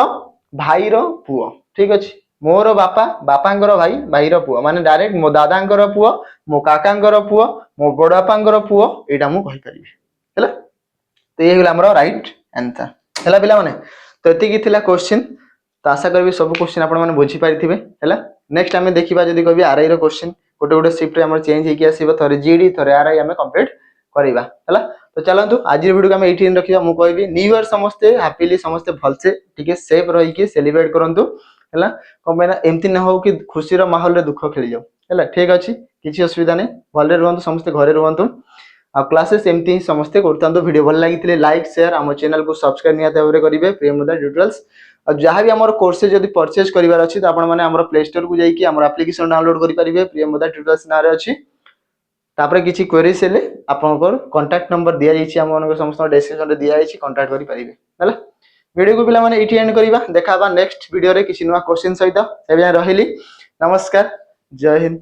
भाईर पुओ ठीक अछि मोर बापा बापांकर भाई भाईर पुओ माने डायरेक्ट मो दादांकर पुओ मो काकांकर पुओ मो बड़ बापांकर पुओ एटा मु कहि परिबी हैला तो ये होला हमर राइट आंसर हैला पिला माने तो एति की थिला क्वेश्चन तो आशा करबी सब क्वेश्चन आपण माने बुझी पारिथिबे हैला नेक्स्ट हमें देखिबा जदी कहबी आरआई रो क्वेश्चन गोटे गोटे शिफ्ट रे हमर चेंज हेकी आसीबो थरे जीडी थरे आरआई हमें कंप्लीट करबा हैला तो चलंतु आज वीडियो को हमें 18 रखिबा मु कहबी न्यू ईयर समस्ते हैप्पीली समस्ते भलसे ठीके सेफ रही के सेलिब्रेट करंतु हैला कमेना एमती न हो कि खुशी रो माहौल रे दुख खेली जाऊ हैला ठीक अछि किछि असुविधा नै भले रहंतु समस्ते घरे रहंतु आ क्लासेस एमती ही समस्ते करतांतु वीडियो भल लागितले लाइक शेयर हम चैनल को सब्सक्राइब निया तबरे करिवे प्रियमुदा ट्यूटोरियल्स और जहाँ भी हमर कोर्सेज जदी परचेज करिवार अछि त आपण माने हमर प्ले स्टोर को जाई कि हमर एप्लीकेशन डाउनलोड करि परिबे प्रियमुदा ट्यूटोरियल्स नारे अछि तापरे किछि क्वेरीज हेले आपनकर कांटेक्ट नंबर दिया जाइछि हमनकर समस्त डिस्क्रिप्शन रे दिया जाइछि कांटेक्ट करि परिबे हला वीडियो को पिला माने एठी एंड करिबा देखाबा नेक्स्ट वीडियो रे किछि नुवा क्वेश्चन सहित सेबे रहिली नमस्कार जय हिंद।